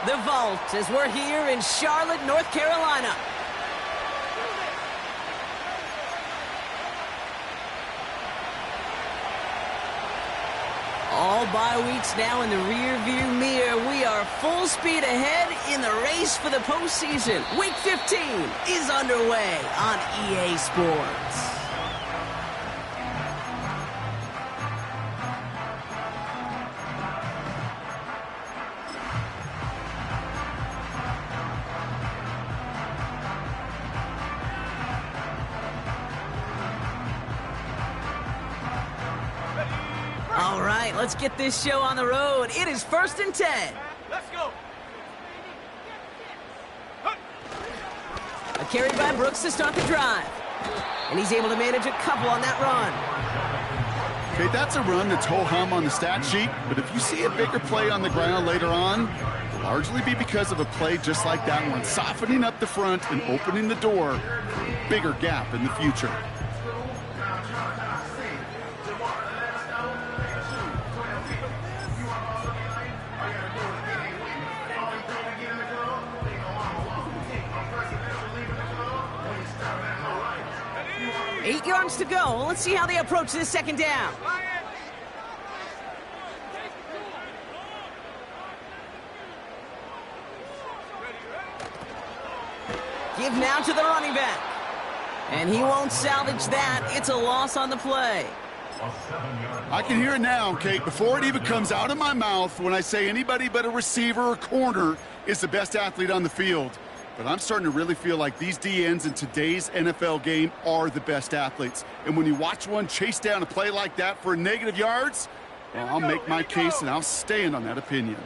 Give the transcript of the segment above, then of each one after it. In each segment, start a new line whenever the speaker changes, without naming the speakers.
The Vault, as we're here in Charlotte, North Carolina. All bye weeks now in the rear-view mirror. We are full speed ahead in the race for the postseason. Week 15 is underway on EA Sports. All right, let's get this show on the road. It is 1st and 10.
Let's go.
A carry by Brooks to start the drive. And he's able to manage a couple on that run.
Okay, that's a run that's ho-hum on the stat sheet, but if you see a bigger play on the ground later on, it'll largely be because of a play just like that one, softening up the front and opening the door for a bigger gap in the future.
Eight yards to go. Let's see how they approach this second down. Give now to the running back. And he won't salvage that. It's a loss on the play.
I can hear it now, Kate, before it even comes out of my mouth when I say anybody but a receiver or corner is the best athlete on the field. But I'm starting to really feel like these DNs in today's NFL game are the best athletes. And when you watch one chase down a play like that for negative yards, well, I'll make my case and I'll stand on that opinion.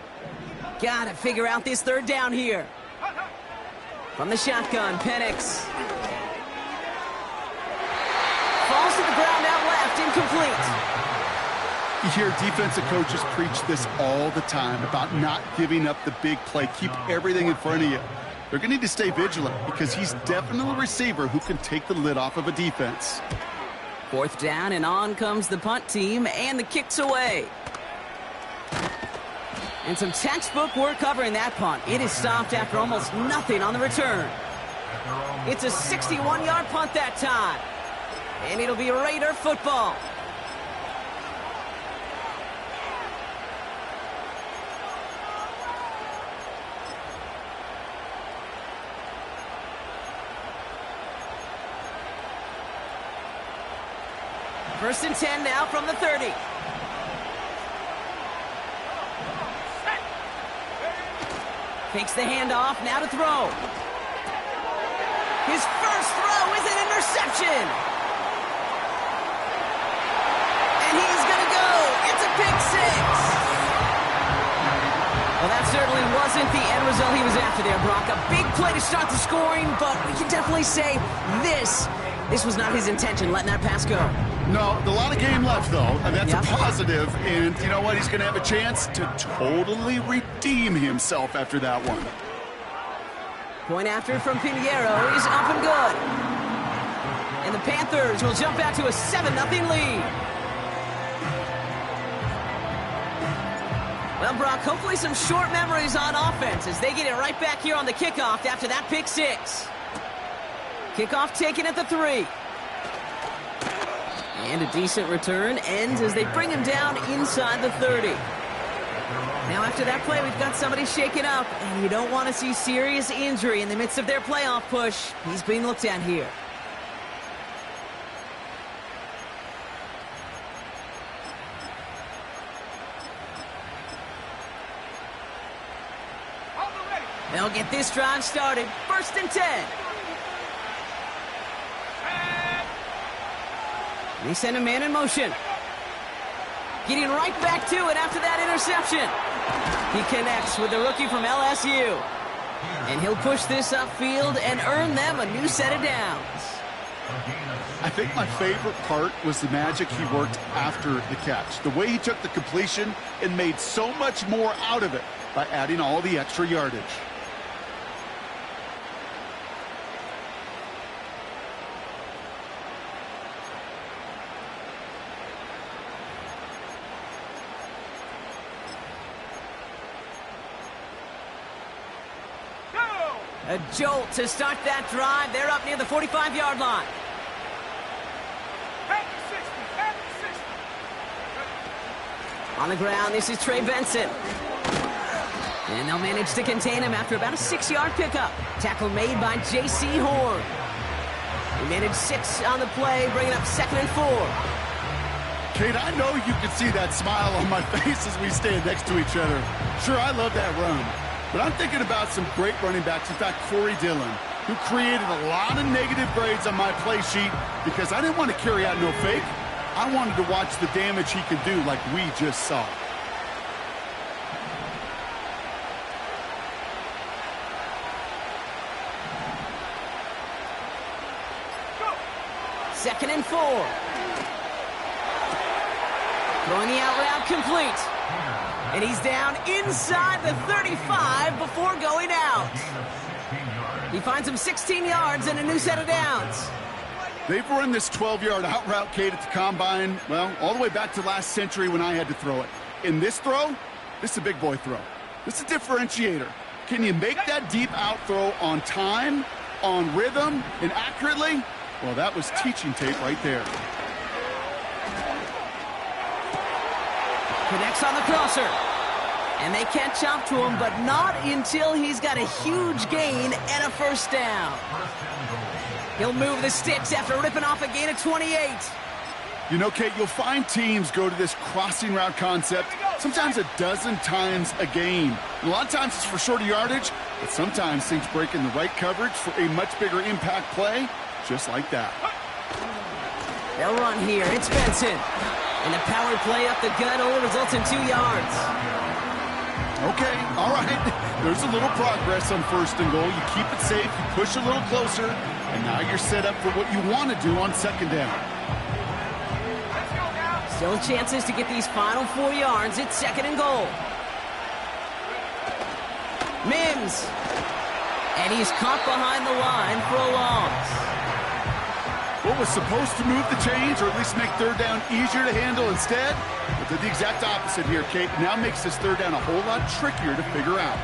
Got to figure out this third down here. From the shotgun, Penix. Falls to the ground out left, incomplete.
You hear defensive coaches preach this all the time about not giving up the big play. Keep everything in front of you. They're going to need to stay vigilant because he's definitely a receiver who can take the lid off of a defense.
4th down, and on comes the punt team, and the kick's away. And some textbook work covering that punt. It is stopped after almost nothing on the return. It's a 61-yard punt that time. And it'll be Raider football. First and 10 now from the 30. Takes the handoff, now to throw. His first throw is an interception. And he's going to go. It's a pick six. Well, that certainly wasn't the end result he was after there, Brock. A big play to start the scoring, but we can definitely say this was not his intention, letting that pass go.
No, a lot of game left, though, and that's a positive. And you know what? He's going to have a chance to totally redeem himself after that one.
Point after from Pinheiro is up and good. And the Panthers will jump out to a 7-0 lead. Well, Brock, hopefully some short memories on offense as they get it right back here on the kickoff after that pick six. Kickoff taken at the 3. And a decent return ends as they bring him down inside the 30. Now after that play, we've got somebody shaken up, and you don't want to see serious injury in the midst of their playoff push. He's being looked at here. They'll get this drive started. 1st and 10. They send a man in motion. Getting right back to it after that interception. He connects with the rookie from LSU. And he'll push this upfield and earn them a new set of downs.
I think my favorite part was the magic he worked after the catch. The way he took the completion and made so much more out of it by adding all the extra yardage.
A jolt to start that drive. They're up near the 45-yard line. On the ground, this is Trey Benson. And they'll manage to contain him after about a 6-yard pickup. Tackle made by J.C. Horn. He managed 6 on the play, bringing up 2nd and 4.
Kate, I know you can see that smile on my face as we stand next to each other. Sure, I love that run. But I'm thinking about some great running backs. In fact, Corey Dillon, who created a lot of negative grades on my play sheet because I didn't want to carry out no fake. I wanted to watch the damage he could do like we just saw.
Second and 4. Throwing the out route complete. And he's down inside the 35 before going out. He finds him 16 yards and a new set of downs.
They've run this 12-yard out route, Kate, at the combine, well, all the way back to last century when I had to throw it. In this throw, this is a big boy throw. This is a differentiator. Can you make that deep out throw on time, on rhythm, and accurately? Well, that was teaching tape right there.
Connects on the crosser. And they catch up to him, but not until he's got a huge gain and a first down. He'll move the sticks after ripping off a gain of 28.
You know, Kate, you'll find teams go to this crossing route concept sometimes a dozen times a game. And a lot of times it's for shorter yardage, but sometimes things break in the right coverage for a much bigger impact play, just like that.
They'll run here. It's Benson. And the power play up the gut only results in 2 yards.
Okay, all right. There's a little progress on 1st and goal. You keep it safe, you push a little closer, and now you're set up for what you want to do on 2nd down.
Still chances to get these final 4 yards. It's 2nd and goal. Mims. And he's caught behind the line for a loss.
What was supposed to move the chains, or at least make 3rd down easier to handle instead, but did the exact opposite here, Kate. Now makes this 3rd down a whole lot trickier to figure out.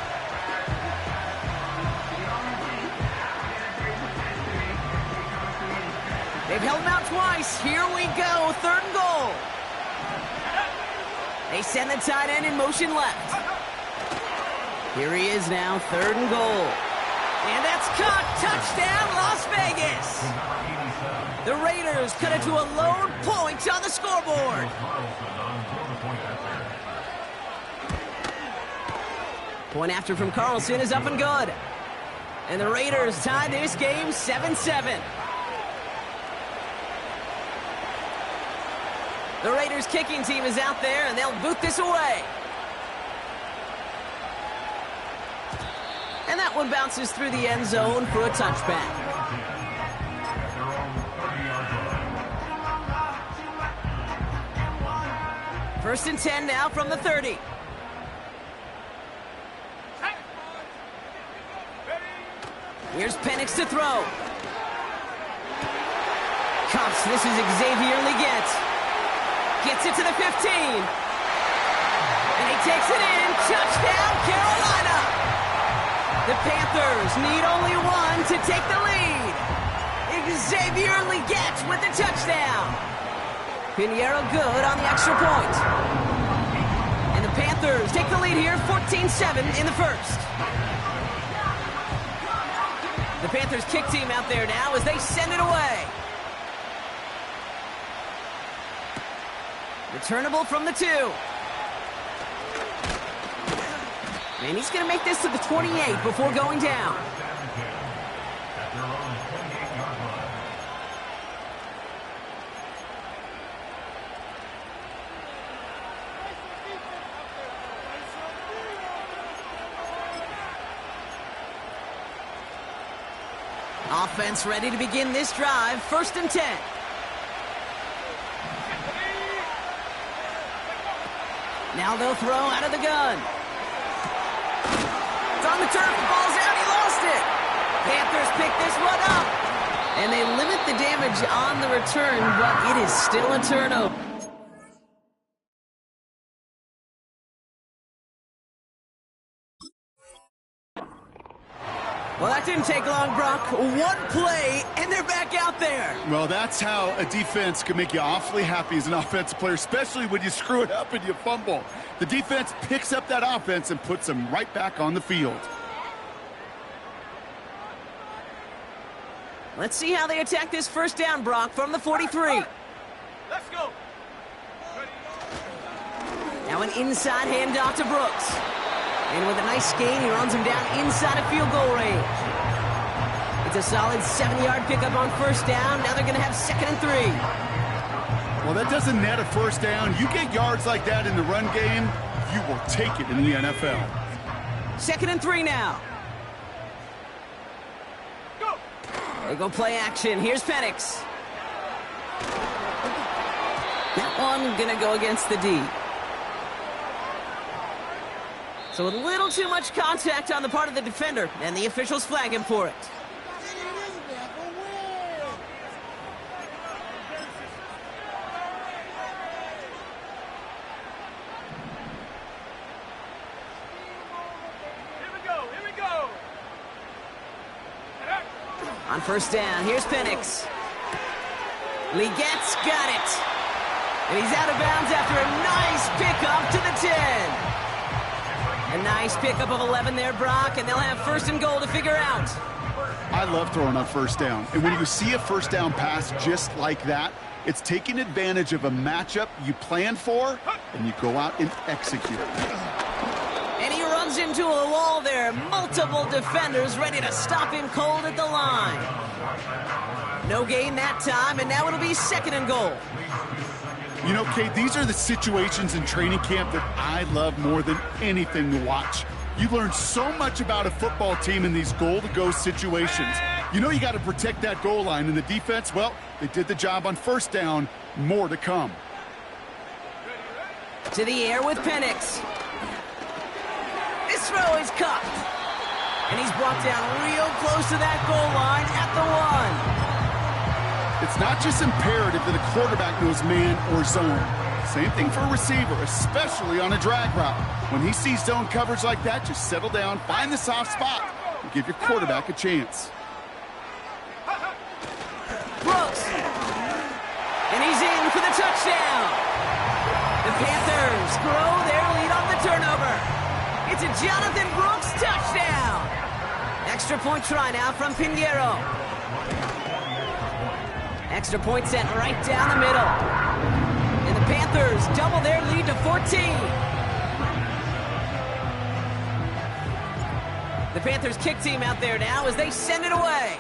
They've held him out twice. Here we go, 3rd and goal. They send the tight end in motion left. Here he is now, 3rd and goal. And that's caught. Touchdown, Las Vegas. The Raiders cut it to a lone point on the scoreboard. Point after from Carlson is up and good. And the Raiders tied this game 7-7. The Raiders kicking team is out there, and they'll boot this away. And that one bounces through the end zone for a touchback. First and 10 now from the 30. Here's Penix to throw. Cuffs, this is Xavier Leggett. Gets it to the 15. And he takes it in. Touchdown, Carolina. The Panthers need only one to take the lead. Xavier Leggett with the touchdown. Pinheiro good on the extra point. And the Panthers take the lead here, 14-7 in the first. The Panthers kick team out there now as they send it away. Returnable from the 2. And he's going to make this to the 28 before going down. Offense ready to begin this drive. First and 10. Now they'll throw out of the gun. It's on the turf. The ball's out. He lost it. Panthers pick this one up. And they limit the damage on the return, but it is still a turnover. Well, that didn't take long, Brock. One play, and they're back out there.
Well, that's how a defense can make you awfully happy as an offensive player, especially when you screw it up and you fumble. The defense picks up that offense and puts them right back on the field.
Let's see how they attack this first down, Brock, from the 43.
Let's go.
Now an inside handoff to Brooks. And with a nice gain, he runs him down inside of field goal range. It's a solid 7-yard pickup on first down. Now they're going to have 2nd and 3.
Well, that doesn't net a first down. You get yards like that in the run game, you will take it in the NFL.
2nd and 3 now.
Go.
They go play action. Here's Penix. That one going to go against the D. So a little too much contact on the part of the defender, and the officials flag him for it.
Here we go.
On first down, here's Penix. Legette's got it. And he's out of bounds after a nice pickup to the 10. A nice pickup of 11 there, Brock, and they'll have 1st and goal to figure out.
I love throwing on first down. And when you see a first down pass just like that, it's taking advantage of a matchup you plan for, and you go out and execute.
And he runs into a wall there. Multiple defenders ready to stop him cold at the line. No gain that time, and now it'll be 2nd and goal.
You know, Kate, these are the situations in training camp that I love more than anything to watch. You learn so much about a football team in these goal-to-go situations. You know you got to protect that goal line, and the defense, well, they did the job on first down. More to come.
To the air with Penix. This throw is cuffed. And he's brought down real close to that goal line at the 1.
It's not just imperative that a quarterback knows man or zone. Same thing for a receiver, especially on a drag route. When he sees zone coverage like that, just settle down, find the soft spot, and give your quarterback a chance.
Brooks. And he's in for the touchdown. The Panthers grow their lead on the turnover. It's a Jonathan Brooks touchdown. Extra point try now from Pinheiro. Extra point sent right down the middle. And the Panthers double their lead to 14. The Panthers kick team out there now as they send it away.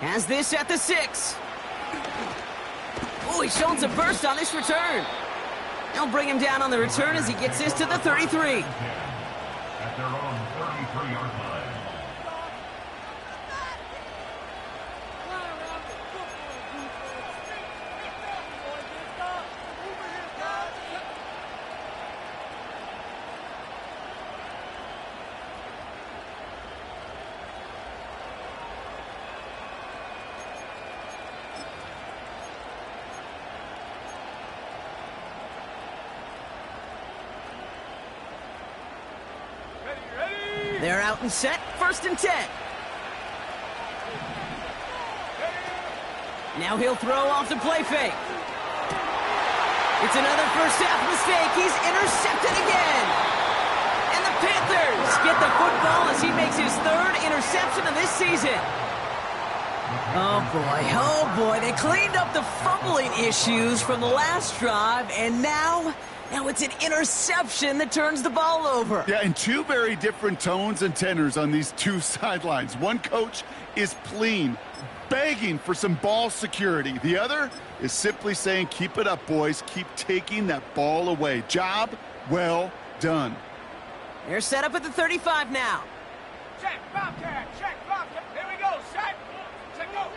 Has this at the 6. Oh, he's showing some burst on this return. They'll bring him down on the return as he gets this to the 33.
At their own 33-yard line.
They're out and set, 1st and 10. Now he'll throw off the play fake. It's another first half mistake. He's intercepted again. And the Panthers get the football as he makes his 3rd interception of this season. Oh boy, they cleaned up the fumbling issues from the last drive, and now it's an interception that turns the ball over.
Yeah, and 2 very different tones and tenors on these 2 sidelines. One coach is pleading, begging for some ball security. The other is simply saying, keep it up, boys. Keep taking that ball away. Job well done.
They're set up at the 35 now.
Check, Bobcat. Check, Bobcat. There we go. Check. Check, go.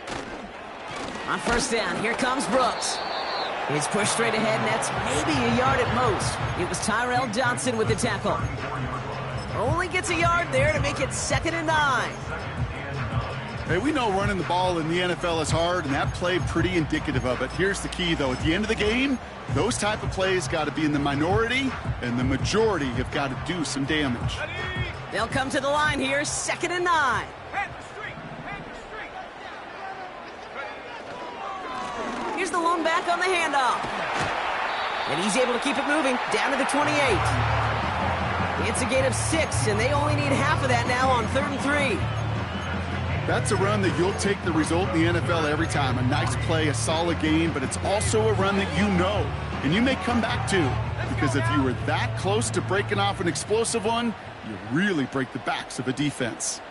On first down, here comes Brooks. He's pushed straight ahead, and that's maybe a yard at most. It was Tyrell Johnson with the tackle. Only gets a yard there to make it 2nd and 9.
Hey, we know running the ball in the NFL is hard, and that play pretty indicative of it. Here's the key, though. At the end of the game, those type of plays got to be in the minority, and the majority have got to do some damage.
They'll come to the line here, 2nd and 9. Here's the lone back on the handoff. And he's able to keep it moving down to the 28. It's a gain of 6, and they only need half of that now on 3rd and 3.
That's a run that you'll take the result in the NFL every time. A nice play, a solid game, but it's also a run that you know, and you may come back to. Because if you were that close to breaking off an explosive one, you really break the backs of a defense.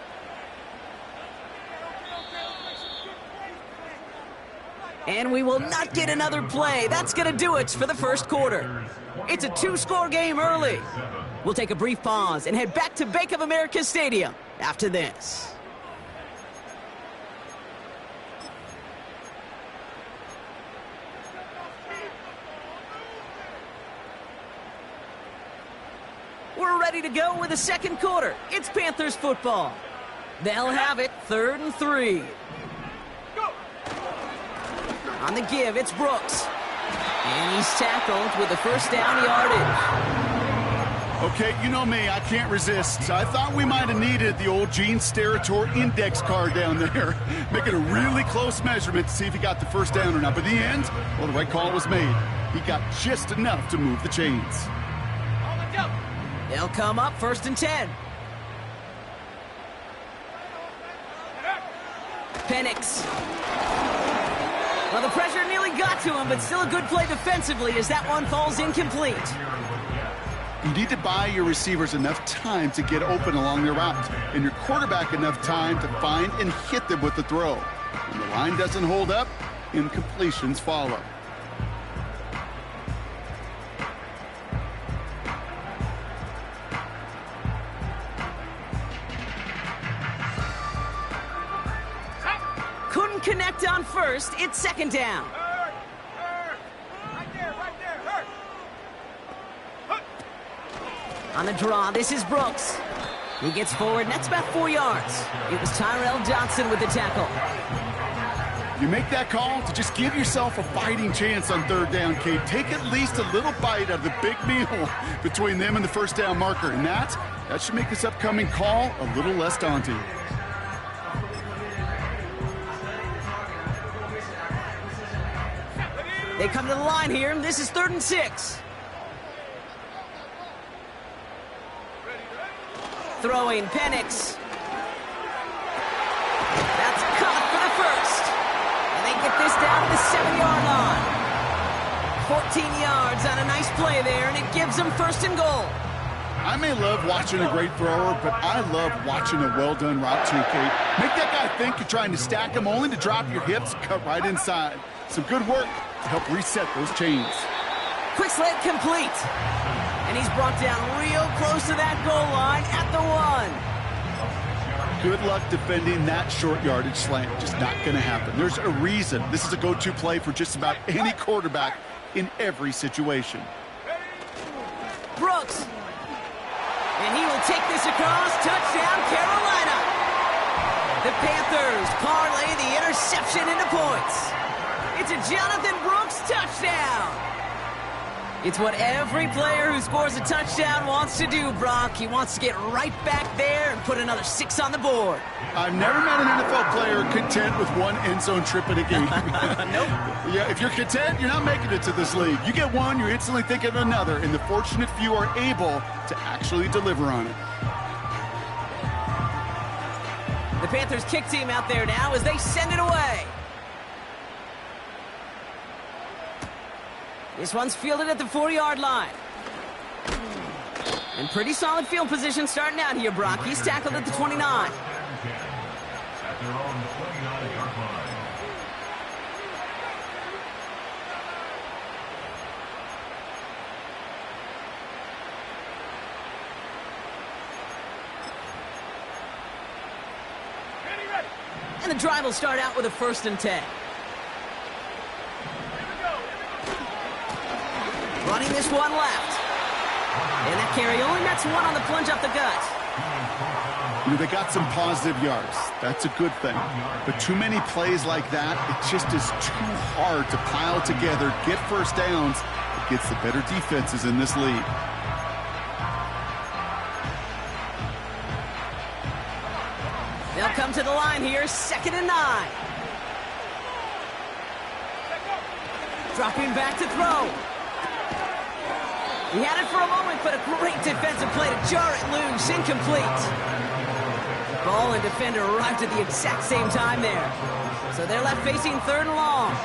And we will not get another play. That's going to do it for the first quarter. It's a 2-score game early. We'll take a brief pause and head back to Bank of America Stadium after this. We're ready to go with the second quarter. It's Panthers football. They'll have it 3rd and 3. On the give, it's Brooks. And he's tackled with a first down yardage.
Okay, you know me, I can't resist. I thought we might have needed the old Gene Steratore index card down there. Making a really close measurement to see if he got the first down or not. But in the end, well, the right call was made. He got just enough to move the chains.
They'll come up 1st and 10. Penix. Well, the pressure nearly got to him, but still a good play defensively as that one falls incomplete.
You need to buy your receivers enough time to get open along their route, and your quarterback enough time to find and hit them with the throw. When the line doesn't hold up, incompletions follow.
Couldn't connect on first. It's 2nd down.
Right there, hurt.
On the draw, this is Brooks. He gets forward, and that's about 4 yards. It was Tyrell Johnson with the tackle.
You make that call to just give yourself a fighting chance on 3rd down, Kate. Take at least a little bite out of the big meal between them and the first down marker, and that should make this upcoming call a little less daunting.
They come to the line here, and this is 3rd and 6. Throwing Penix. That's caught for the first. And they get this down to the 7-yard line. 14 yards on a nice play there, and it gives them 1st and goal.
I may love watching a great thrower, but I love watching a well-done route too, Kate. Make that guy think you're trying to stack him only to drop your hips, cut right inside. Some good work to help reset those chains.
Quick slant complete. And he's brought down real close to that goal line at the 1.
Good luck defending that short yardage slant. Just not going to happen. There's a reason this is a go-to play for just about any quarterback in every situation.
Brooks. And he will take this across. Touchdown, Carolina. The Panthers parlay the interception into points. It's a Jonathan Brooks touchdown. It's what every player who scores a touchdown wants to do, Brock. He wants to get right back there and put another 6 on the board.
I've never met an NFL player content with one end zone trip in a game.
Nope.
Yeah, if you're content, you're not making it to this league. You get one, you're instantly thinking of another, and the fortunate few are able to actually deliver on it.
The Panthers kick team out there now as they send it away. This one's fielded at the 4-yard line. And pretty solid field position starting out here, Brock. He's tackled at the 29.
At their own 29-yard line.
And the drive will start out with a 1st and 10. Running this one left. And that carry only nets 1 on the plunge up the gut.
You know, they got some positive yards. That's a good thing. But too many plays like that, it just is too hard to pile together, get first downs. It gets the better defenses in this league.
They'll come to the line here, 2nd and 9. Dropping back to throw. He had it for a moment, but a great defensive play to jar it loose, incomplete. Ball and defender arrived at the exact same time there. So they're left facing 3rd and long.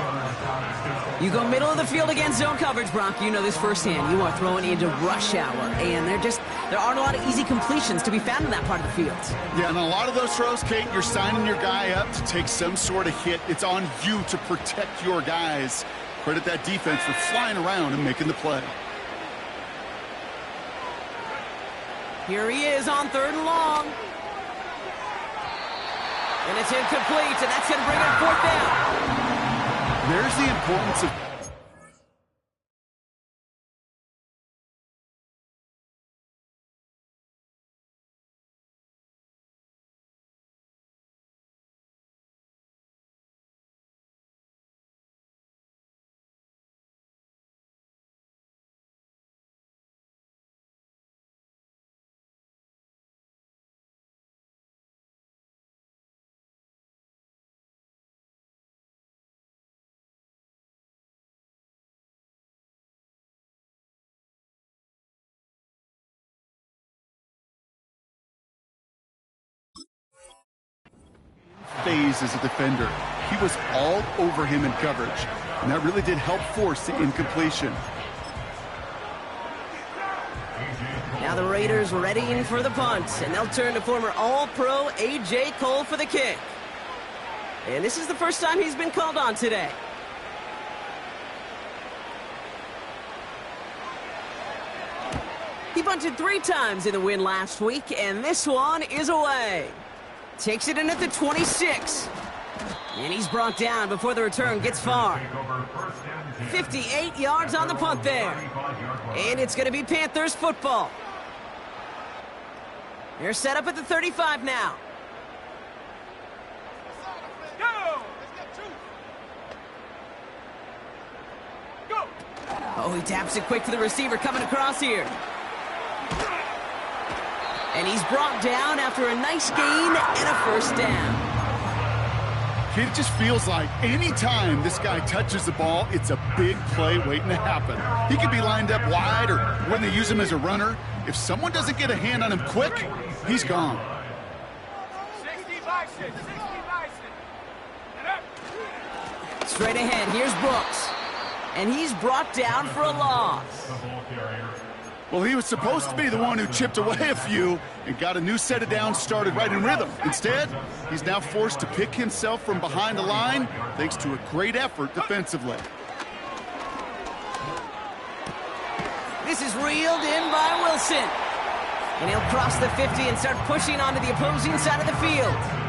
You go middle of the field against zone coverage, Bronk. You know this firsthand. You are throwing into rush hour, and there aren't a lot of easy completions to be found in that part of the field.
Yeah, and a lot of those throws, Kate, you're signing your guy up to take some sort of hit. It's on you to protect your guys. Credit that defense for flying around and making the play.
Here he is on 3rd and long. And it's incomplete, and that's going to bring up 4th down.
There's the importance of... phase as a defender. He was all over him in coverage, and that really did help force the incompletion.
Now the Raiders readying for the punt, and they'll turn to former All-Pro A.J. Cole for the kick. And this is the first time he's been called on today. He punted 3 times in the win last week, and this one is away. Takes it in at the 26. And he's brought down before the return gets far. 58 yards on the punt there. And it's going to be Panthers football. They're set up at the 35 now. Oh, he taps it quick to the receiver coming across here. And he's brought down after a nice gain and a first down.
It just feels like any time this guy touches the ball, it's a big play waiting to happen. He could be lined up wide, or when they use him as a runner, if someone doesn't get a hand on him quick, he's gone.
60 by 6, 60 by 6.
Straight ahead, here's Brooks. And he's brought down for a loss.
Well, he was supposed to be the one who chipped away a few and got a new set of downs started right in rhythm. Instead, he's now forced to pick himself from behind the line thanks to a great effort defensively.
This is reeled in by Wilson. And he'll cross the 50 and start pushing onto the opposing side of the field.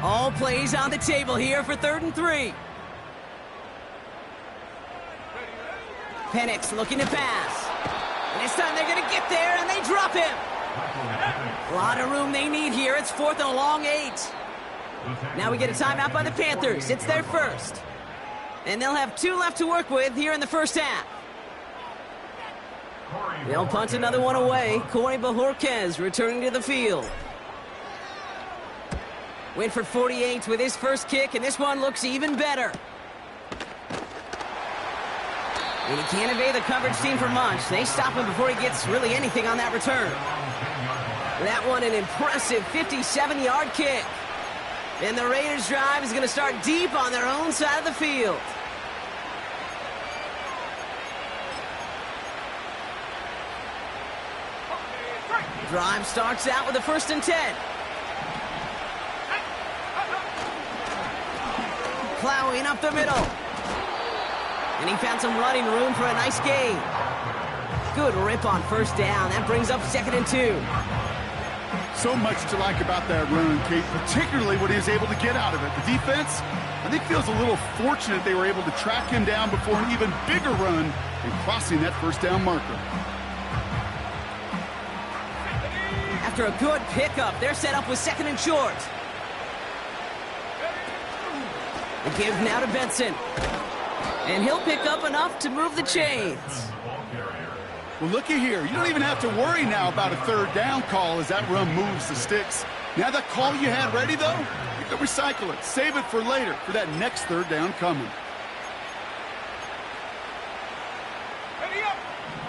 All plays on the table here for 3rd and 3. Penix looking to pass. And this time they're going to get there, and they drop him. A lot of room they need here. It's 4th and a long 8. Now we get a timeout by the Panthers. It's their first. And they'll have 2 left to work with here in the first half. They'll punt another one away. Corey Bajorquez returning to the field. Winford 48 with his first kick, and this one looks even better. And he can't evade the coverage team for much. They stop him before he gets really anything on that return. That one an impressive 57-yard kick. And the Raiders' drive is going to start deep on their own side of the field. Drive starts out with a 1st and 10. Plowing up the middle. And he found some running room for a nice gain. Good rip on 1st down. That brings up 2nd and 2.
So much to like about that run, Kate, particularly what he was able to get out of it. The defense, I think, feels a little fortunate they were able to track him down before an even bigger run and crossing that first down marker.
After a good pickup, they're set up with 2nd and short. The give now to Benson. And he'll pick up enough to move the chains.
Well, looky here. You don't even have to worry now about a 3rd down call as that run moves the sticks. Now that call you had ready, though, you can recycle it. Save it for later, for that next 3rd down coming.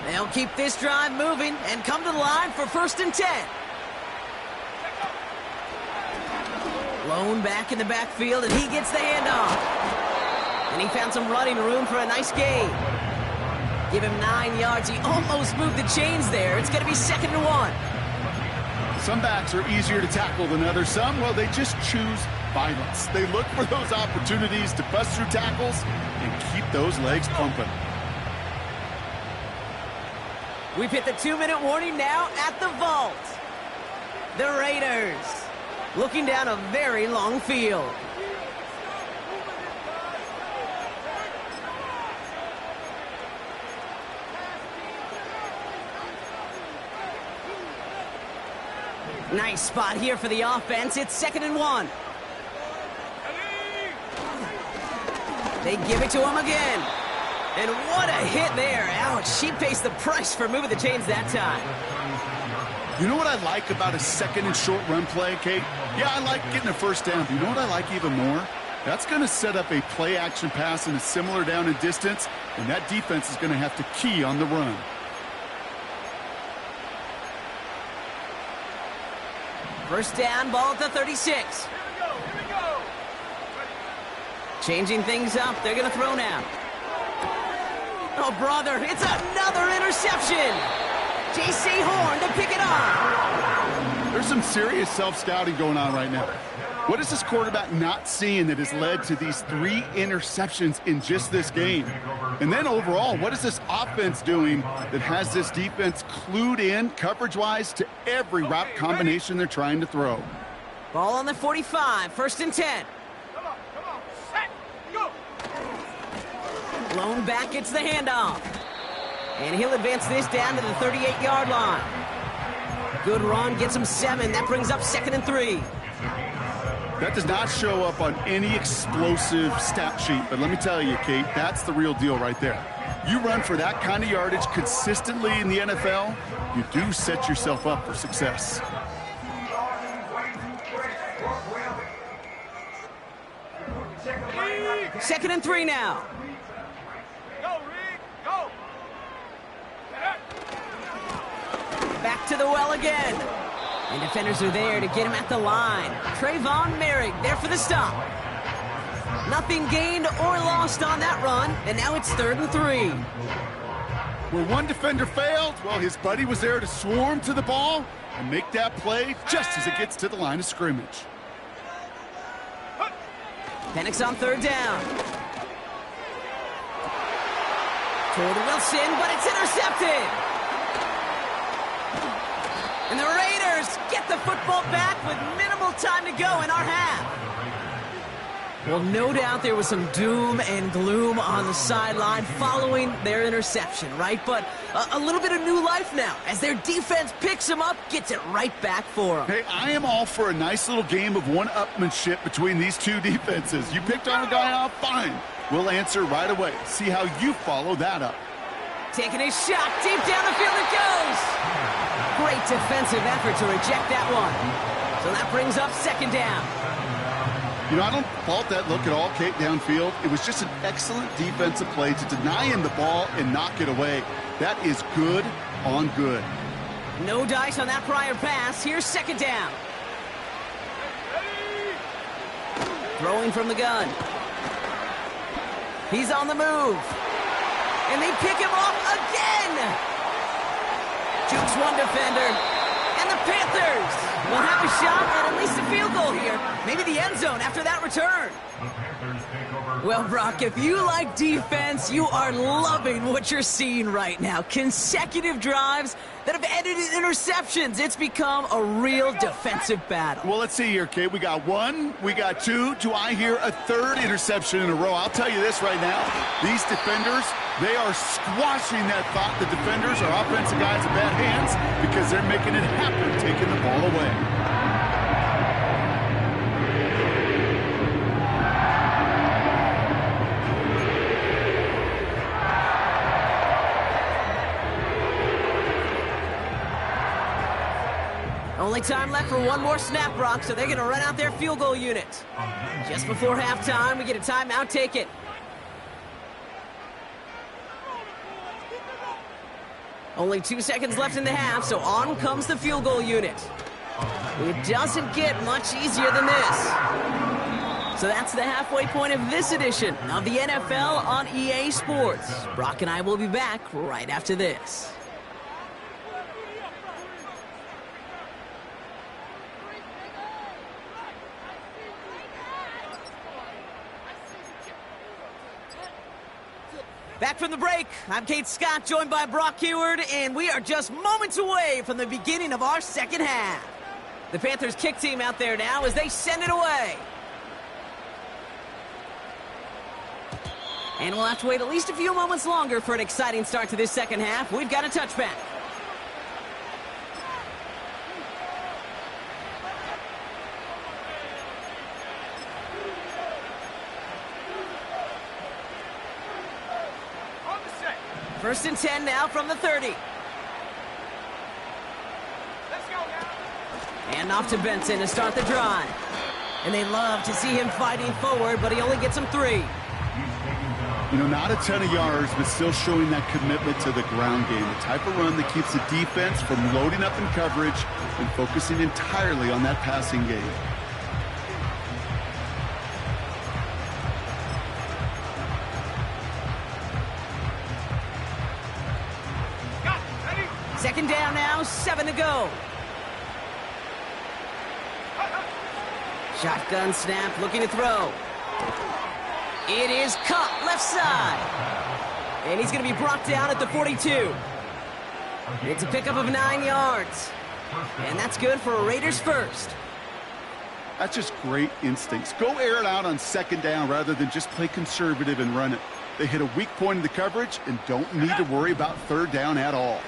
They'll keep this drive moving and come to the line for 1st and 10. Lone back in the backfield, and he gets the handoff. And he found some running room for a nice gain. Give him 9 yards. He almost moved the chains there. It's going to be 2nd and 1.
Some backs are easier to tackle than others. Some, well, they just choose violence. They look for those opportunities to bust through tackles and keep those legs pumping.
We've hit the 2-minute warning now at the vault. The Raiders looking down a very long field. Nice spot here for the offense. It's 2nd and 1. They give it to him again. And what a hit there. Ouch, she pays the price for moving the chains that time.
You know what I like about a 2nd and short run play, Kate? Yeah, I like getting a 1st down. But you know what I like even more? That's going to set up a play-action pass in a similar down and distance, and that defense is going to have to key on the run.
First down, ball at the 36.
Here we go.
Changing things up, they're going to throw now. Oh, brother, it's another interception. J.C. Horn to pick it up.
There's some serious self-scouting going on right now. What is this quarterback not seeing that has led to these 3 interceptions in just this game? And then overall, what is this offense doing that has this defense clued in coverage-wise to every route combination they're trying to throw?
Ball on the 45, 1st and 10.
Come on, set, go.
Lone back gets the handoff. And he'll advance this down to the 38-yard line. Good run, gets him 7. That brings up 2nd and 3.
That does not show up on any explosive stat sheet, but let me tell you, Kate, that's the real deal right there. You run for that kind of yardage consistently in the NFL, you do set yourself up for success.
Second and 3 now.
Go, Reed, go.
Back to the well again. And defenders are there to get him at the line. Trayvon Merrick there for the stop. Nothing gained or lost on that run, and now it's 3rd and 3.
Where one defender failed, well, his buddy was there to swarm to the ball and make that play just as it gets to the line of scrimmage.
Penix on 3rd down. Toward Wilson, but it's intercepted. And the Raiders get the football back with minimal time to go in our half. Well, no doubt there was some doom and gloom on the sideline following their interception, right? But a little bit of new life now as their defense picks them up, gets it right back for them.
Hey, I am all for a nice little game of one-upmanship between these two defenses. You picked on a guy off, fine. We'll answer right away. See how you follow that up.
Taking a shot, deep down the field it goes. Great defensive effort to reject that one. So that brings up 2nd down.
You know, I don't fault that look at all, Kate, downfield. It was just an excellent defensive play to deny him the ball and knock it away. That is good on good.
No dice on that prior pass. Here's 2nd down. Throwing from the gun. He's on the move. And they pick him off again. Jukes one defender. And the Panthers will have a shot at least a field goal here. Maybe the end zone after that return.
The Panthers take over
Well, Brock, if you like defense, you are loving what you're seeing right now. Consecutive drives that have ended in interceptions. It's become a real defensive battle.
Well, let's see here, Kate. We got one, we got two. Do I hear a third interception in a row? I'll tell you this right now. These defenders, they are squashing that thought the defenders are offensive guys in bad hands because they're making it happen, taking the ball away.
Only time left for one more snap, Brock, so they're going to run out their field goal unit. Just before halftime, we get a timeout. Take it. Only 2 seconds left in the half, so on comes the field goal unit. It doesn't get much easier than this. So that's the halfway point of this edition of the NFL on EA Sports. Brock and I will be back right after this. Back from the break, I'm Kate Scott, joined by Brock Heward, and we are just moments away from the beginning of our second half. The Panthers kick team out there now as they send it away. And we'll have to wait at least a few moments longer for an exciting start to this second half. We've got a touchback. First and 10 now from the 30.
Let's go now.
And off to Benson to start the drive. And they love to see him fighting forward, but he only gets them 3.
You know, not a ton of yards, but still showing that commitment to the ground game. The type of run that keeps the defense from loading up in coverage and focusing entirely on that passing game.
Second down now, 7 to go. Shotgun snap, looking to throw. It is caught left side. And he's going to be brought down at the 42. It's a pickup of 9 yards. And that's good for a Raiders first.
That's just great instincts. Go air it out on second down rather than just play conservative and run it. They hit a weak point in the coverage and don't need to worry about third down at all.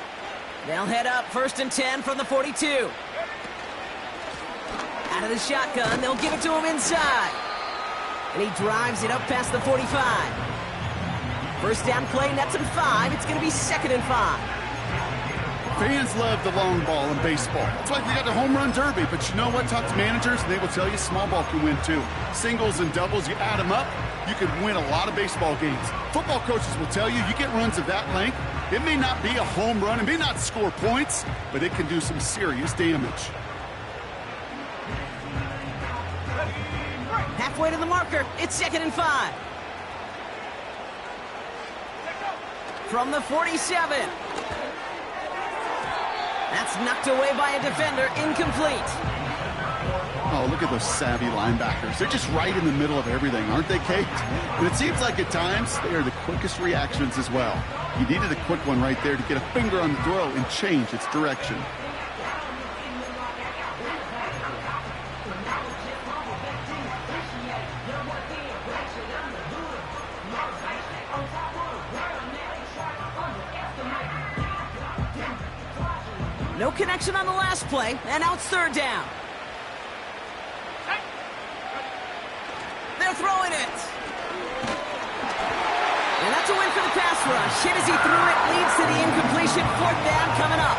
They'll head up first and 10 from the 42. Out of the shotgun, they'll give it to him inside. And he drives it up past the 45. First down play, nets him 5. It's going to be 2nd and 5.
Fans love the long ball in baseball. That's why they got the home run derby. But you know what? Talk to managers, and they will tell you small ball can win too. Singles and doubles, you add them up, you could win a lot of baseball games. Football coaches will tell you, you get runs of that length, it may not be a home run, it may not score points, but it can do some serious damage.
Halfway to the marker, it's 2nd and 5. From the 47. That's knocked away by a defender, incomplete.
Oh, look at those savvy linebackers. They're just right in the middle of everything, aren't they, Kate? And it seems like at times they are the quickest reactions as well. You needed a quick one right there to get a finger on the throw and change its direction.
No connection on the last play, and now it's 3rd down. They're throwing it. And that's a win for the pass rush. Hit as he threw it, leads to the incompletion. 4th down coming up.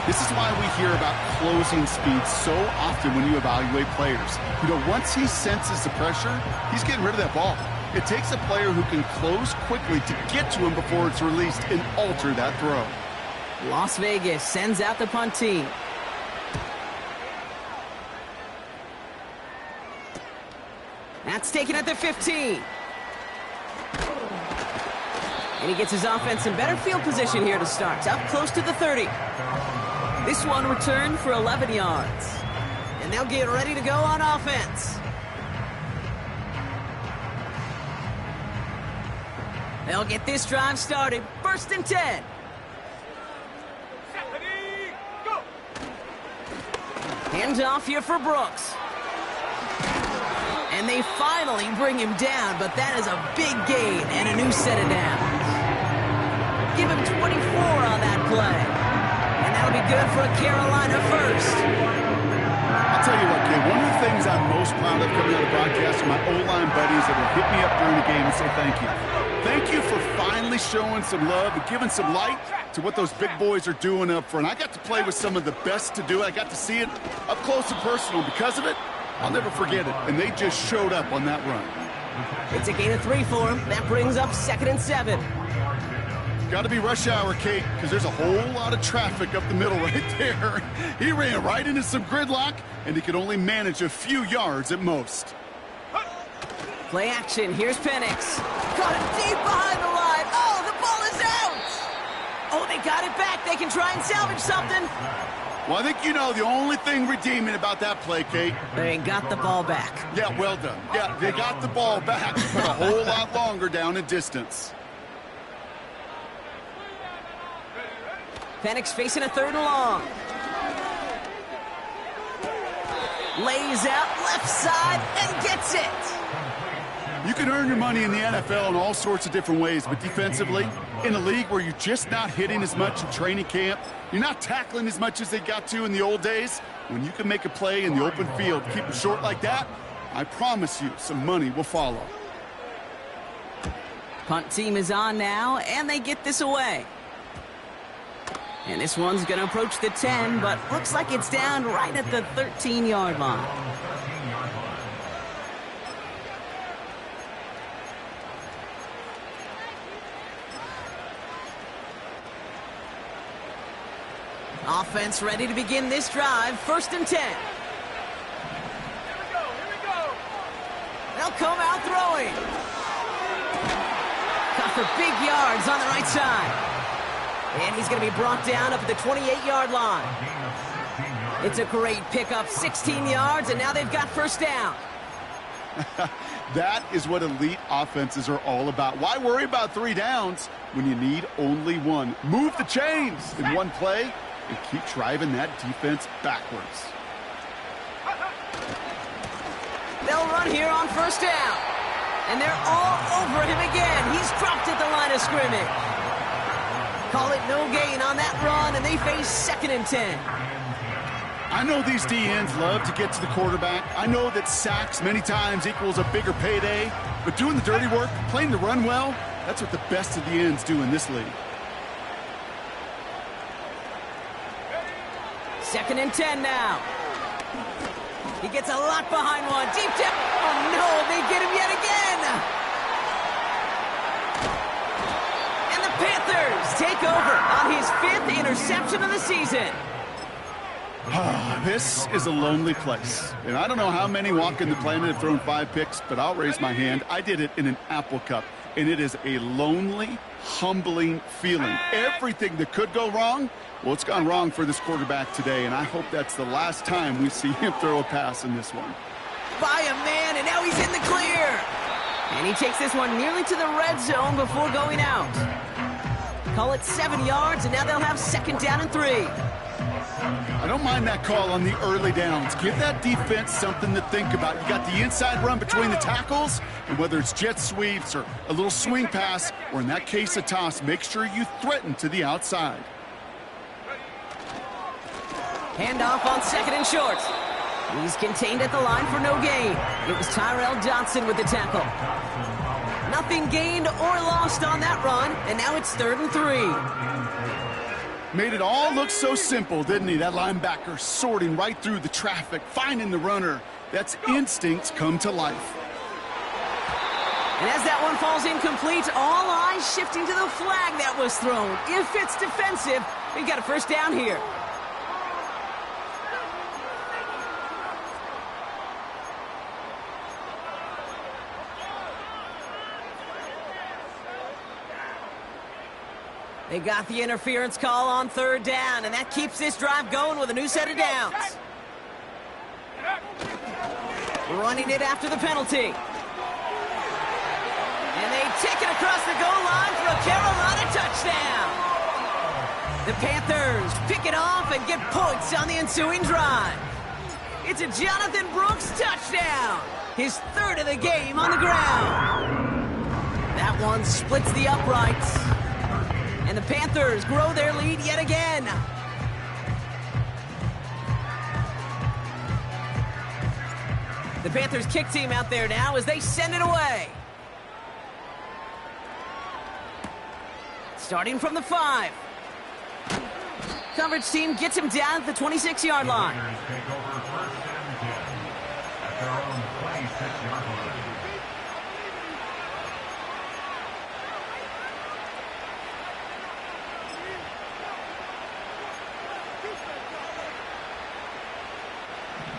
This is why we hear about closing speed so often when you evaluate players. You know, once he senses the pressure, he's getting rid of that ball. It takes a player who can close quickly to get to him before it's released and alter that throw.
Las Vegas sends out the punt team. That's taken at the 15. And he gets his offense in better field position here to start. Up close to the 30. This one returned for 11 yards. And they'll get ready to go on offense. They'll get this drive started. 1st and 10.
Ready, go!
Hands off here for Brooks. And they finally bring him down, but that is a big gain and a new set of downs. Give him 24 on that play. And that'll be good for a Carolina first.
I'll tell you what, kid, one of the things I'm most proud of coming out of broadcast are my O-line buddies that will hit me up during the game and say thank you. Thank you for finally showing some love and giving some light to what those big boys are doing up front. I got to play with some of the best to do it. I got to see it up close and personal. Because of it, I'll never forget it. And they just showed up on that run.
It's a gain of 3 for him. That brings up 2nd and 7.
Got to be rush hour, Kate, because there's a whole lot of traffic up the middle right there. He ran right into some gridlock, and he could only manage a few yards at most.
Play action. Here's Penix. Caught it deep behind the line. Oh, the ball is out. Oh, they got it back. They can try and salvage something.
Well, I think you know the only thing redeeming about that play, Kate.
They got the ball back.
Yeah, well done. Yeah, they got the ball back, but a whole lot longer down in distance.
Penix facing a 3rd and long. Lays out left side and gets it.
You can earn your money in the NFL in all sorts of different ways, but defensively, in a league where you're just not hitting as much in training camp, you're not tackling as much as they got to in the old days, when you can make a play in the open field, keep them short like that, I promise you some money will follow.
Punt team is on now, and they get this away. And this one's going to approach the 10, but looks like it's down right at the 13-yard line. Offense ready to begin this drive. 1st and 10.
Here we go!
They'll come out throwing. Got for big yards on the right side. And he's going to be brought down up at the 28-yard line. It's a great pickup, 16 yards, and now they've got 1st down.
That is what elite offenses are all about. Why worry about 3 downs when you need only 1? Move the chains in one play and keep driving that defense backwards.
They'll run here on 1st down. And they're all over him again. He's dropped at the line of scrimmage. Call it no gain on that run, and they face 2nd and 10.
I know these DNs love to get to the quarterback. I know that sacks many times equals a bigger payday. But doing the dirty work, playing the run well, that's what the best of the ends do in this league.
2nd and 10 now. He gets a lot behind one. Deep tip. Oh, no, they get him yet again. And the Panthers take over on his 5th interception of the season.
This is a lonely place. And I don't know how many walking the planet have thrown 5 picks, but I'll raise my hand. I did it in an Apple Cup, and it is a lonely, humbling feeling. Everything that could go wrong, well, it's gone wrong for this quarterback today, and I hope that's the last time we see him throw a pass in this one.
By a man, and now he's in the clear. And he takes this one nearly to the red zone before going out. Call it 7 yards, and now they'll have 2nd down and 3.
I don't mind that call on the early downs. Give that defense something to think about. You got the inside run between the tackles, and whether it's jet sweeps or a little swing pass, or in that case a toss, make sure you threaten to the outside.
Handoff on 2nd and short. He's contained at the line for no gain. It was Tyrell Johnson with the tackle. Nothing gained or lost on that run, and now it's 3rd and 3.
Made it all look so simple, didn't he? That linebacker sorting right through the traffic, finding the runner. That's instincts come to life.
And as that one falls incomplete, all eyes shifting to the flag that was thrown. If it's defensive, we've got a 1st down here. They got the interference call on 3rd down, and that keeps this drive going with a new set of downs. Running it after the penalty. And they take it across the goal line for a Carolina touchdown. The Panthers pick it off and get points on the ensuing drive. It's a Jonathan Brooks touchdown. His third of the game on the ground. That one splits the uprights. And the Panthers grow their lead yet again. The Panthers kick team out there now as they send it away. Starting from the 5. Coverage team gets him down at the 26-yard line.
Take over first and 10 at their own 26-yard line.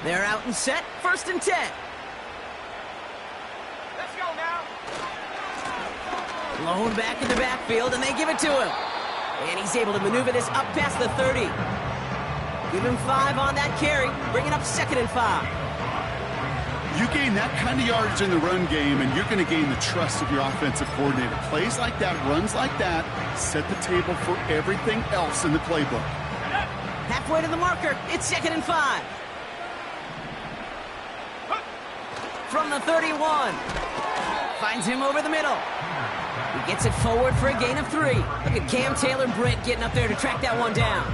They're out and set, first and 10.
Let's go now.
Blown back in the backfield, and they give it to him. And he's able to maneuver this up past the 30. Give him 5 on that carry, bringing up 2nd and 5.
You gain that kind of yardage in the run game, and you're going to gain the trust of your offensive coordinator. Plays like that, runs like that, set the table for everything else in the playbook.
Halfway to the marker, it's 2nd and 5. From the 31. Finds him over the middle. He gets it forward for a gain of 3. Look at Cam Taylor-Britt getting up there to track that one down.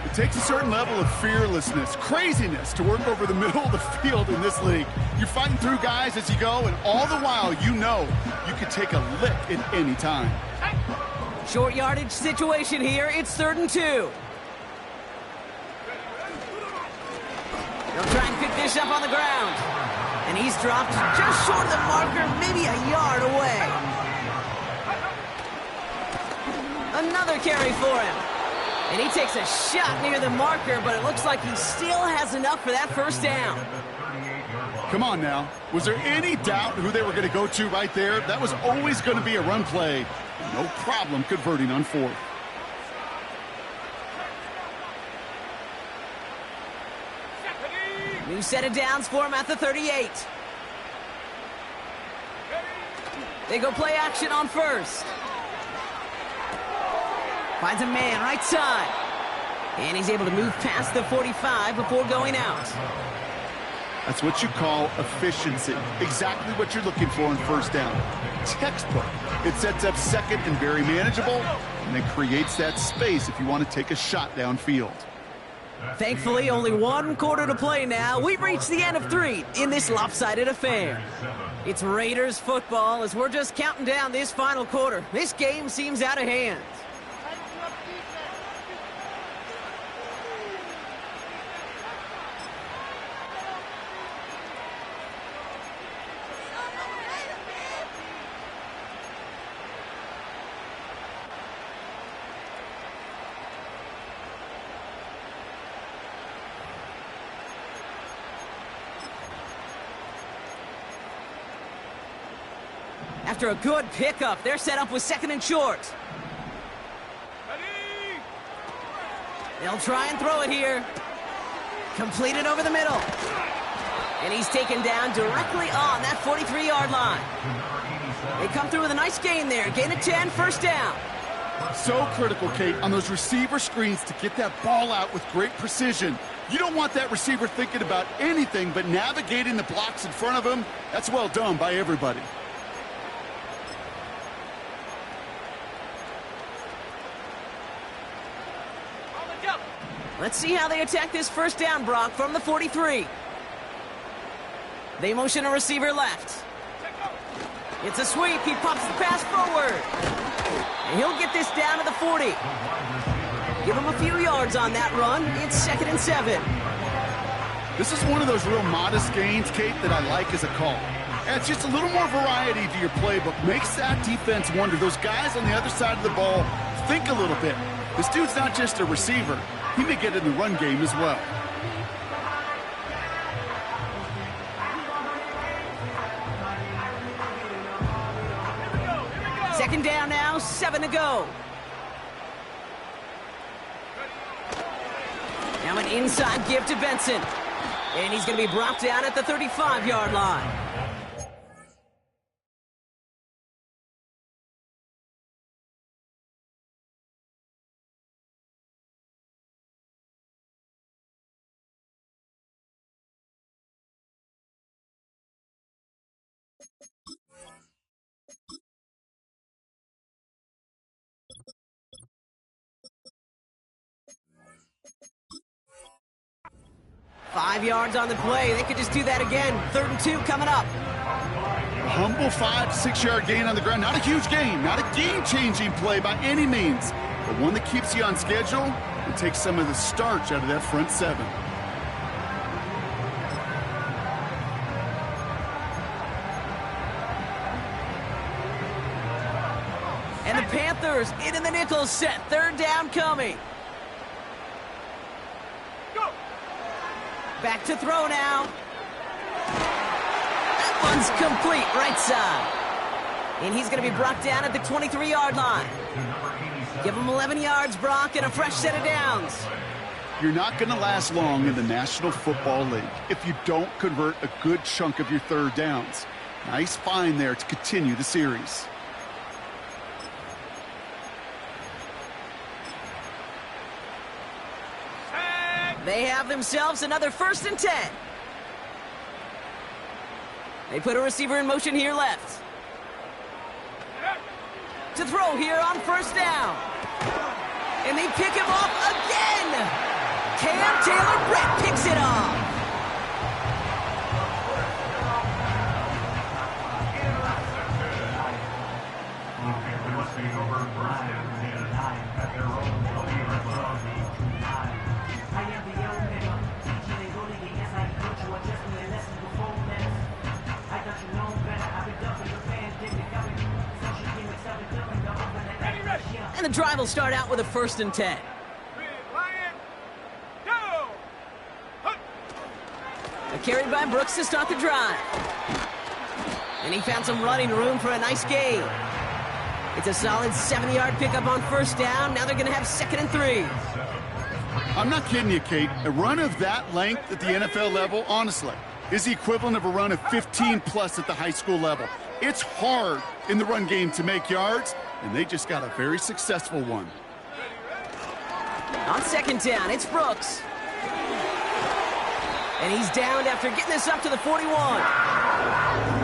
It takes a certain level of fearlessness, craziness to work over the middle of the field in this league. You're fighting through guys as you go, and all the while you know you can take a lick at any time.
Short yardage situation here. It's 3rd and 2. They'll try and pick this up on the ground. And he's dropped just short of the marker, maybe a yard away. Another carry for him. And he takes a shot near the marker, but it looks like he still has enough for that first down.
Come on now. Was there any doubt who they were going to go to right there? That was always going to be a run play. No problem converting on 4th.
New set of downs for him at the 38. They go play action on 1st. Finds a man right side. And he's able to move past the 45 before going out.
That's what you call efficiency. Exactly what you're looking for in 1st down. Textbook. It sets up 2nd and very manageable, and it creates that space if you want to take a shot downfield.
Thankfully, only 1 quarter to play now. We've reached the end of 3 in this lopsided affair. It's Raiders football as we're just counting down this final quarter. This game seems out of hand. After a good pickup, they're set up with 2nd and short. They'll try and throw it here. Completed over the middle. And he's taken down directly on that 43-yard line. They come through with a nice gain there. Gain of 10, first down.
So critical, Kate, on those receiver screens to get that ball out with great precision. You don't want that receiver thinking about anything but navigating the blocks in front of him. That's well done by everybody.
Let's see how they attack this first down, Brock, from the 43. They motion a receiver left. It's a sweep. He pops the pass forward. And he'll get this down to the 40. Give him a few yards on that run. It's 2nd and 7.
This is one of those real modest gains, Kate, that I like as a call. Adds just a little more variety to your playbook. Makes that defense wonder. Those guys on the other side of the ball think a little bit. This dude's not just a receiver. He may get in the run game as well.
Second down now, 7 to go. Now an inside give to Benson. And he's going to be brought down at the 35-yard line. 5 yards on the play. They could just do that again. 3rd and 2 coming up.
A humble 5-6-yard gain on the ground. Not a huge gain, not a game-changing play by any means, but one that keeps you on schedule and takes some of the starch out of that front seven.
And the Panthers in the nickel set. 3rd down coming. Back to throw now. That one's complete, right side. And he's going to be brought down at the 23-yard line. Give him 11 yards, Brock, and a fresh set of downs.
You're not going to last long in the National Football League if you don't convert a good chunk of your 3rd downs. Nice find there to continue the series.
They have themselves another 1st and 10. They put a receiver in motion here left. To throw here on 1st down. And they pick him off again. Cam Taylor-Britt picks it off. And the drive will start out with a 1st and 10. A carry by Brooks to start the drive. And he found some running room for a nice gain. It's a solid 70-yard pickup on 1st down. Now they're going to have 2nd and 3.
I'm not kidding you, Kate. A run of that length at the NFL level, honestly, is the equivalent of a run of 15-plus at the high school level. It's hard in the run game to make yards, and they just got a very successful one.
On 2nd down, it's Brooks. And he's downed after getting this up to the 41.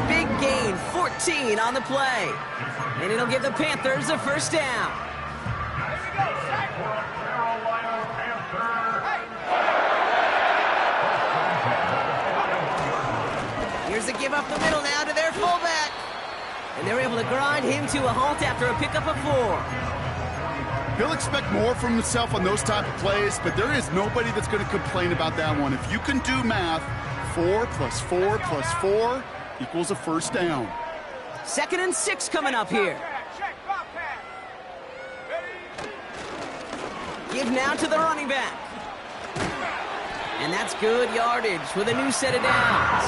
Big gain, 14 on the play. And it'll give the Panthers a 1st down. Here's a give up the middle now to their fullback. And they're able to grind him to a halt after a pickup of 4.
He'll expect more from himself on those type of plays, but there is nobody that's going to complain about that one. If you can do math, 4 plus 4 plus 4 equals a 1st down.
2nd and 6 coming up here. Give now to the running back. And that's good yardage with a new set of downs.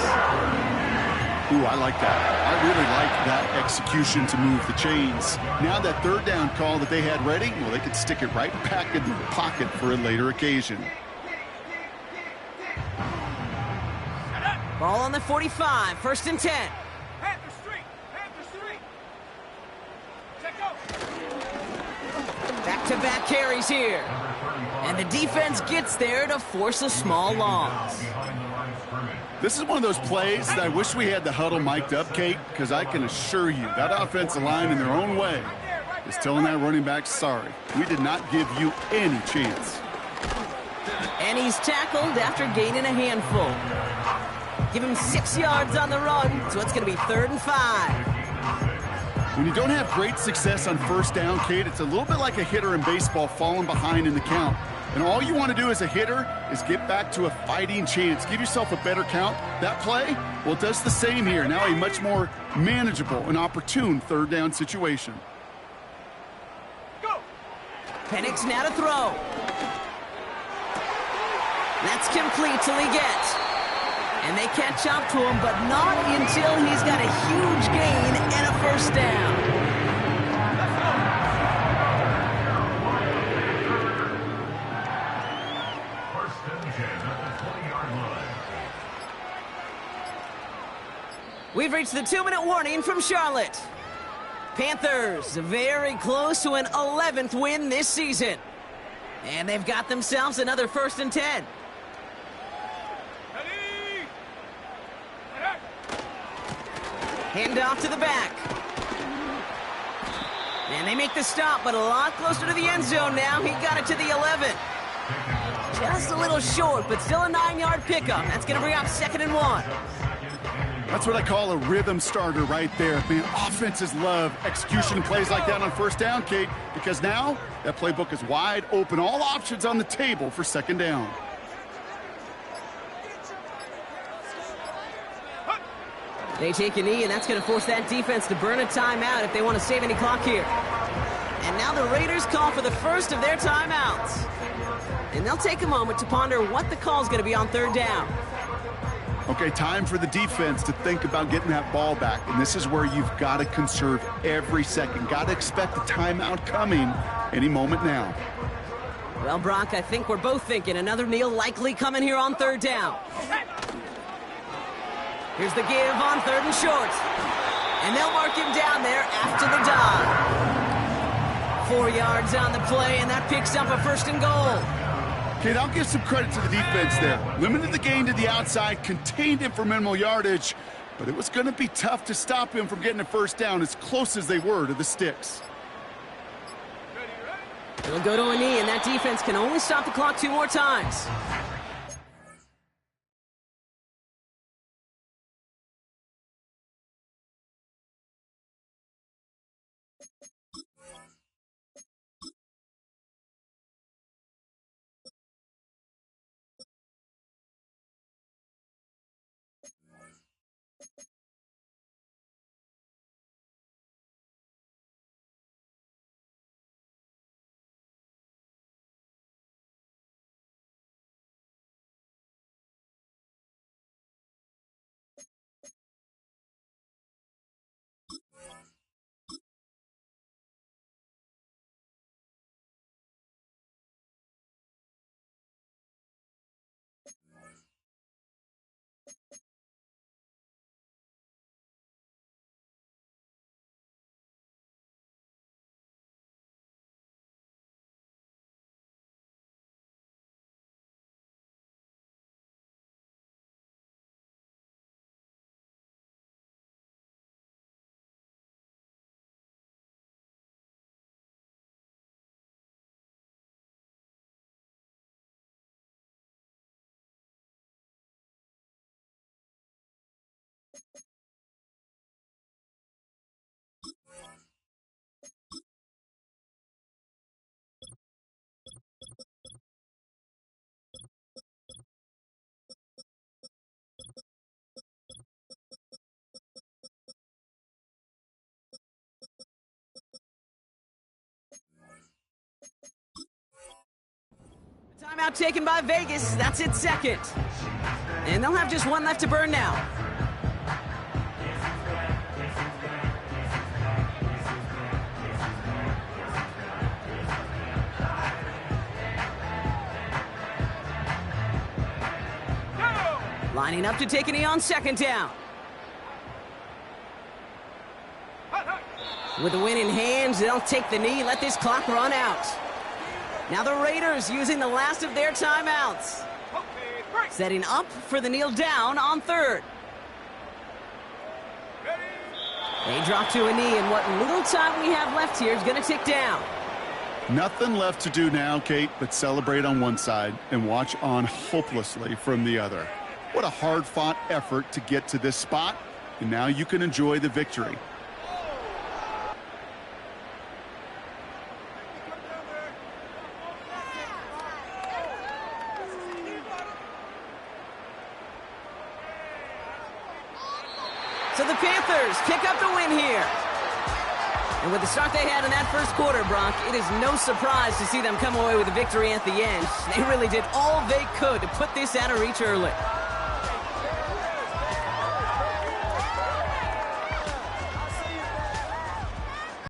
Ooh, I like that. I really like that execution to move the chains. Now that 3rd down call that they had ready, well, they could stick it right back in the pocket for a later occasion.
Ball on the 45, 1st and 10.
Panther Street! Panther Street! Check out!
Back-to-back carries here. And the defense gets there to force a small loss.
This is one of those plays that I wish we had the huddle mic'd up, Kate, because I can assure you that offensive line in their own way is telling that running back, sorry, we did not give you any chance.
And he's tackled after gaining a handful. Give him 6 yards on the run, so it's going to be 3rd and 5.
When you don't have great success on 1st down, Kate, it's a little bit like a hitter in baseball falling behind in the count. And all you want to do as a hitter is get back to a fighting chance. Give yourself a better count. That play, well, it does the same here. Now a much more manageable and opportune 3rd down situation.
Go!
Penix now to throw. That's complete till he gets. And they catch up to him, but not until he's got a huge gain and a 1st down. We've reached the 2-minute warning from Charlotte. Panthers very close to an 11th win this season. And they've got themselves another 1st and 10. Hand off to the back. And they make the stop, but a lot closer to the end zone now. He got it to the 11. Just a little short, but still a 9-yard pickup. That's going to bring up 2nd and 1.
That's what I call a rhythm starter right there. Man, offenses love execution plays like that on first down, Kate, because now that playbook is wide open. All options on the table for 2nd down.
They take a knee, and that's going to force that defense to burn a timeout if they want to save any clock here. And now the Raiders call for the first of their timeouts. And they'll take a moment to ponder what the call is going to be on 3rd down.
Okay, time for the defense to think about getting that ball back. And this is where you've got to conserve every second. Got to expect the timeout coming any moment now.
Well, Brock, I think we're both thinking another kneel likely coming here on 3rd down. Here's the give on 3rd and short. And they'll mark him down there after the dive. 4 yards on the play, and that picks up a 1st and goal.
Kate, I'll give some credit to the defense there. Limited the gain to the outside, contained him for minimal yardage, but it was going to be tough to stop him from getting a 1st down as close as they were to the sticks.
He'll go to a knee, and that defense can only stop the clock 2 more times. Timeout taken by Vegas. That's its 2nd. And they'll have just 1 left to burn now. Lining up to take a knee on 2nd down. With the win in hands, they'll take the knee, let this clock run out. Now the Raiders using the last of their timeouts. Setting up for the kneel down on 3rd. They drop to a knee, and what little time we have left here is going to tick down.
Nothing left to do now, Kate, but celebrate on one side and watch on hopelessly from the other. What a hard-fought effort to get to this spot, and now you can enjoy the victory.
So the Panthers pick up the win here. And with the start they had in that 1st quarter, Brock, it is no surprise to see them come away with a victory at the end. They really did all they could to put this out of reach early.